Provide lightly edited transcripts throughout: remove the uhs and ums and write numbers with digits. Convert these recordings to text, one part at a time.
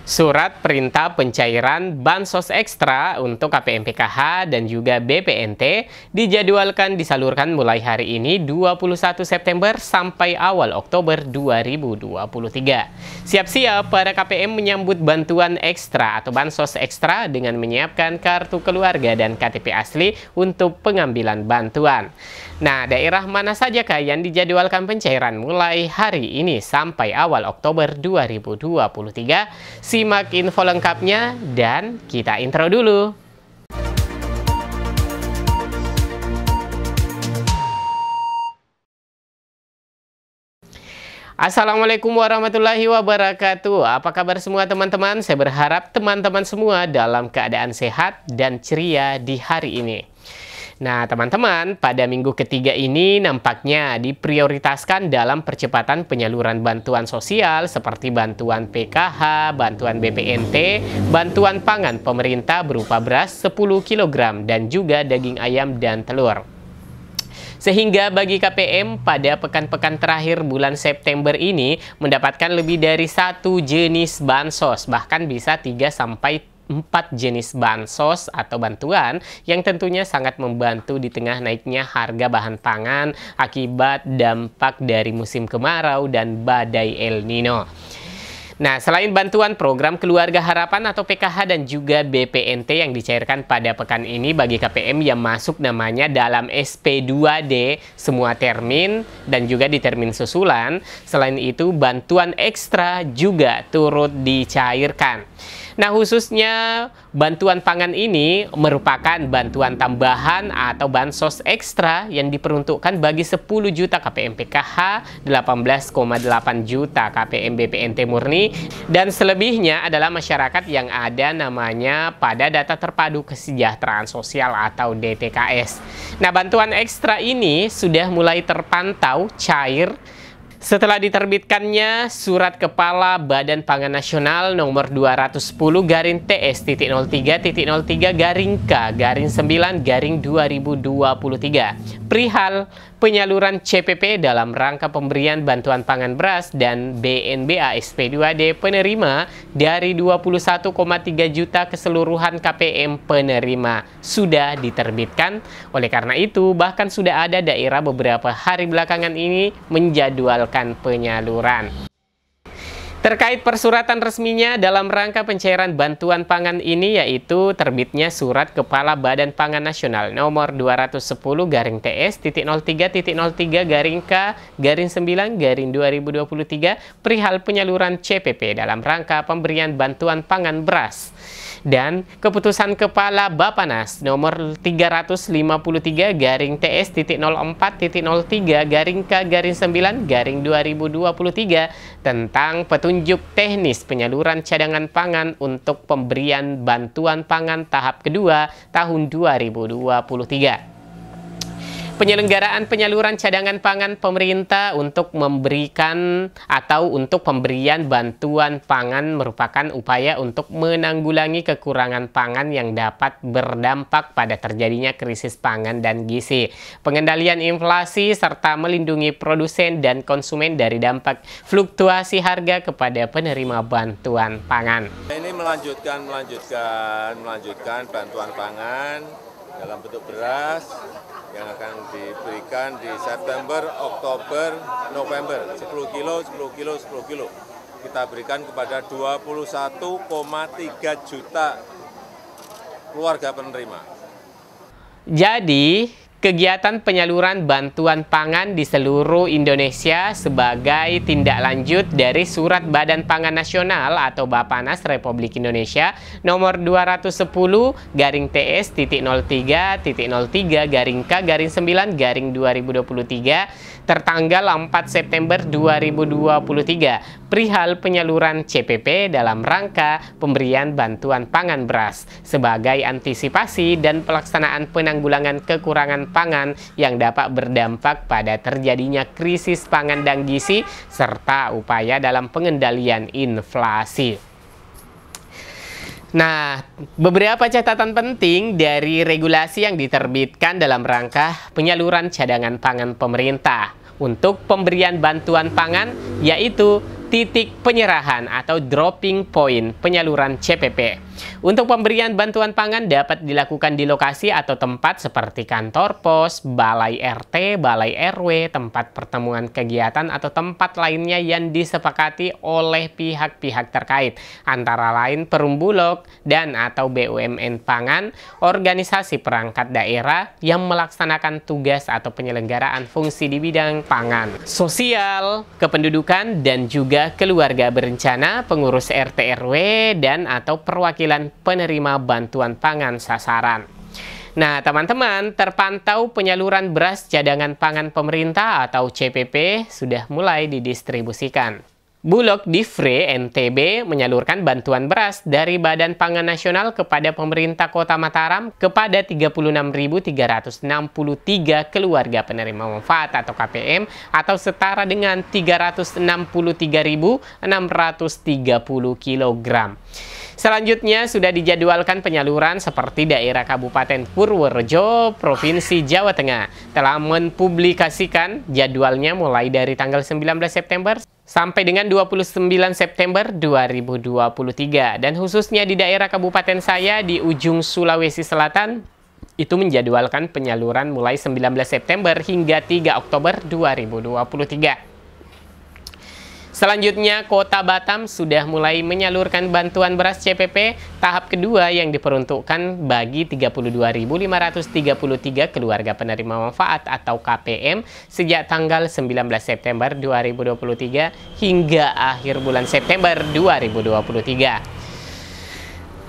Surat perintah pencairan Bansos Ekstra untuk KPM PKH dan juga BPNT dijadwalkan disalurkan mulai hari ini 21 September sampai awal Oktober 2023. Siap-siap para KPM menyambut bantuan ekstra atau Bansos Ekstra dengan menyiapkan kartu keluarga dan KTP asli untuk pengambilan bantuan. Nah, daerah mana sajakah yang dijadwalkan pencairan mulai hari ini sampai awal Oktober 2023? Simak info lengkapnya dan kita intro dulu. Assalamualaikum warahmatullahi wabarakatuh. Apa kabar semua teman-teman? Saya berharap teman-teman semua dalam keadaan sehat dan ceria di hari ini. Nah, teman-teman, pada minggu ketiga ini nampaknya diprioritaskan dalam percepatan penyaluran bantuan sosial seperti bantuan PKH, bantuan BPNT, bantuan pangan pemerintah berupa beras 10 kg dan juga daging ayam dan telur. Sehingga bagi KPM pada pekan-pekan terakhir bulan September ini mendapatkan lebih dari satu jenis bansos, bahkan bisa 3-4 jenis bansos atau bantuan yang tentunya sangat membantu di tengah naiknya harga bahan pangan akibat dampak dari musim kemarau dan badai El Nino. Nah, selain bantuan program Keluarga Harapan atau PKH dan juga BPNT yang dicairkan pada pekan ini bagi KPM yang masuk namanya dalam SP2D semua termin dan juga di termin susulan, selain itu bantuan ekstra juga turut dicairkan. Nah, khususnya bantuan pangan ini merupakan bantuan tambahan atau bansos ekstra yang diperuntukkan bagi 10 juta KPM PKH, 18,8 juta KPM BPNT murni, dan selebihnya adalah masyarakat yang ada namanya pada Data Terpadu Kesejahteraan Sosial atau DTKS. Nah, bantuan ekstra ini sudah mulai terpantau cair setelah diterbitkannya Surat Kepala Badan Pangan Nasional nomor 210-TS-03-K-9-2023 perihal penyaluran CPP dalam rangka pemberian bantuan pangan beras dan BNBA SP2D penerima dari 21,3 juta keseluruhan KPM penerima sudah diterbitkan. Oleh karena itu, bahkan sudah ada daerah beberapa hari belakangan ini menjadwalkan penyaluran. Terkait persuratan resminya dalam rangka pencairan bantuan pangan ini yaitu terbitnya Surat Kepala Badan Pangan Nasional nomor 210-TS-03-K-9-2023 perihal penyaluran CPP dalam rangka pemberian bantuan pangan beras. Dan keputusan Kepala Bapanas nomor 353-TS-04-03-K-9-2023 tentang petunjuk teknis penyaluran cadangan pangan untuk pemberian bantuan pangan tahap kedua tahun 2023. Penyelenggaraan penyaluran cadangan pangan pemerintah untuk memberikan atau untuk pemberian bantuan pangan merupakan upaya untuk menanggulangi kekurangan pangan yang dapat berdampak pada terjadinya krisis pangan dan gizi, pengendalian inflasi, serta melindungi produsen dan konsumen dari dampak fluktuasi harga kepada penerima bantuan pangan. Ini melanjutkan bantuan pangan dalam bentuk beras yang akan diberikan di September, Oktober, November, 10 kilo. Kita berikan kepada 21,3 juta keluarga penerima. Jadi, kegiatan penyaluran bantuan pangan di seluruh Indonesia sebagai tindak lanjut dari Surat Badan Pangan Nasional atau Bapanas Republik Indonesia nomor 210-TS-03-K-9-2023 tertanggal 4 September 2023 perihal penyaluran CPP dalam rangka pemberian bantuan pangan beras sebagai antisipasi dan pelaksanaan penanggulangan kekurangan pangan yang dapat berdampak pada terjadinya krisis pangan dan gizi serta upaya dalam pengendalian inflasi. Nah, beberapa catatan penting dari regulasi yang diterbitkan dalam rangka penyaluran cadangan pangan pemerintah untuk pemberian bantuan pangan, yaitu titik penyerahan atau dropping point penyaluran CPP. Untuk pemberian bantuan pangan dapat dilakukan di lokasi atau tempat seperti kantor pos, balai RT, balai RW, tempat pertemuan kegiatan atau tempat lainnya yang disepakati oleh pihak-pihak terkait, antara lain Perum Bulog dan atau BUMN pangan, organisasi perangkat daerah yang melaksanakan tugas atau penyelenggaraan fungsi di bidang pangan, sosial, kependudukan, dan juga keluarga berencana, pengurus RT RW, dan atau perwakilan penerima bantuan pangan sasaran. Nah, teman-teman, terpantau penyaluran beras cadangan pangan pemerintah atau CPP sudah mulai didistribusikan. Bulog Divre NTB menyalurkan bantuan beras dari Badan Pangan Nasional kepada pemerintah Kota Mataram kepada 36.363 keluarga penerima manfaat atau KPM atau setara dengan 363.630 kg. Selanjutnya sudah dijadwalkan penyaluran seperti daerah Kabupaten Purworejo, Provinsi Jawa Tengah telah mempublikasikan jadwalnya mulai dari tanggal 19 September sampai dengan 29 September 2023. Dan khususnya di daerah kabupaten saya di ujung Sulawesi Selatan, itu menjadwalkan penyaluran mulai 19 September hingga 3 Oktober 2023. Selanjutnya, Kota Batam sudah mulai menyalurkan bantuan beras CPP tahap kedua yang diperuntukkan bagi 32.533 keluarga penerima manfaat atau KPM sejak tanggal 19 September 2023 hingga akhir bulan September 2023.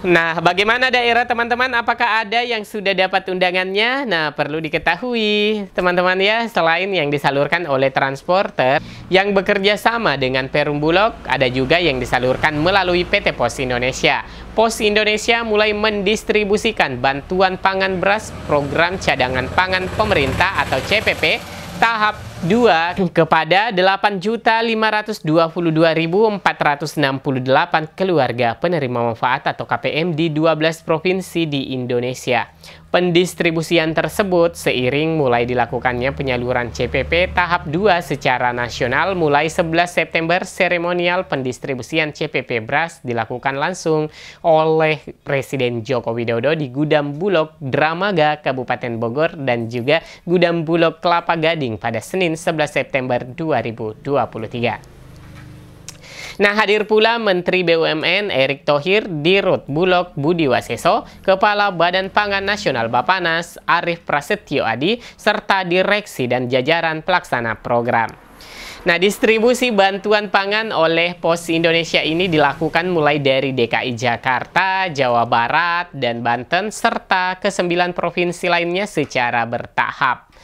Nah, bagaimana daerah teman-teman? Apakah ada yang sudah dapat undangannya? Nah, perlu diketahui teman-teman ya, selain yang disalurkan oleh transporter yang bekerja sama dengan Perum Bulog, ada juga yang disalurkan melalui PT Pos Indonesia. Pos Indonesia mulai mendistribusikan bantuan pangan beras program cadangan pangan pemerintah atau CPP tahap 2 kepada 8.522.468 keluarga penerima manfaat atau KPM di 12 provinsi di Indonesia. Pendistribusian tersebut seiring mulai dilakukannya penyaluran CPP tahap 2 secara nasional mulai 11 September. Seremonial pendistribusian CPP beras dilakukan langsung oleh Presiden Joko Widodo di Gudang Bulog Dramaga Kabupaten Bogor dan juga Gudang Bulog Kelapa Gading pada Senin 11 September 2023. Nah, hadir pula Menteri BUMN Erick Thohir, Dirut Bulog Budi Waseso, Kepala Badan Pangan Nasional Bappenas Arief Prasetyo Adi, serta direksi dan jajaran pelaksana program. Nah, distribusi bantuan pangan oleh Pos Indonesia ini dilakukan mulai dari DKI Jakarta, Jawa Barat, dan Banten, serta ke-9 provinsi lainnya secara bertahap.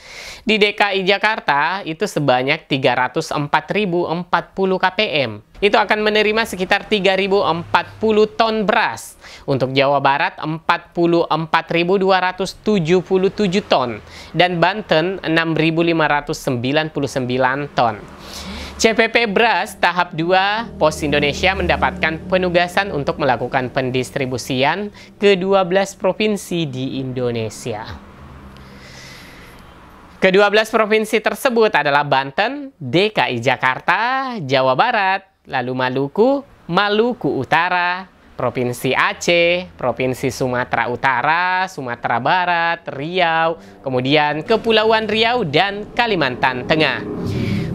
Di DKI Jakarta itu sebanyak 304.040 KPM. Itu akan menerima sekitar 3.040 ton beras. Untuk Jawa Barat 44.277 ton dan Banten 6.599 ton. CPP beras tahap 2 Pos Indonesia mendapatkan penugasan untuk melakukan pendistribusian ke 12 provinsi di Indonesia. Ke-12 provinsi tersebut adalah Banten, DKI Jakarta, Jawa Barat, lalu Maluku Utara, Provinsi Aceh, Provinsi Sumatera Utara, Sumatera Barat, Riau, kemudian Kepulauan Riau, dan Kalimantan Tengah.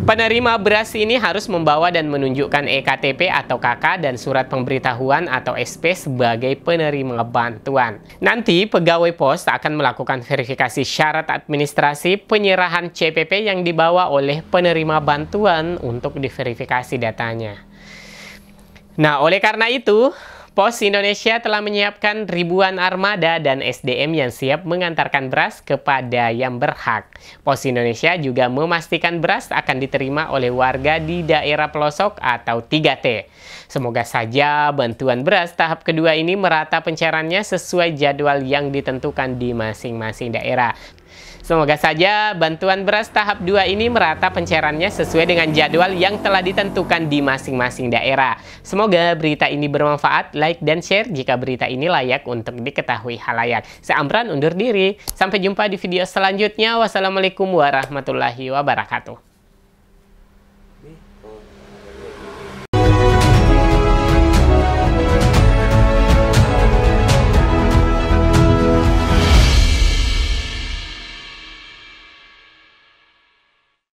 Penerima beras ini harus membawa dan menunjukkan EKTP atau KK dan surat pemberitahuan atau SP sebagai penerima bantuan. Nanti pegawai pos akan melakukan verifikasi syarat administrasi penyerahan CPP yang dibawa oleh penerima bantuan untuk diverifikasi datanya. Nah, oleh karena itu, Pos Indonesia telah menyiapkan ribuan armada dan SDM yang siap mengantarkan beras kepada yang berhak. Pos Indonesia juga memastikan beras akan diterima oleh warga di daerah pelosok atau 3T. Semoga saja bantuan beras tahap kedua ini merata pencairannya sesuai jadwal yang ditentukan di masing-masing daerah. Semoga saja bantuan beras tahap 2 ini merata pencairannya sesuai dengan jadwal yang telah ditentukan di masing-masing daerah. Semoga berita ini bermanfaat, like dan share jika berita ini layak untuk diketahui halayak. Saya Amran undur diri, sampai jumpa di video selanjutnya. Wassalamualaikum warahmatullahi wabarakatuh.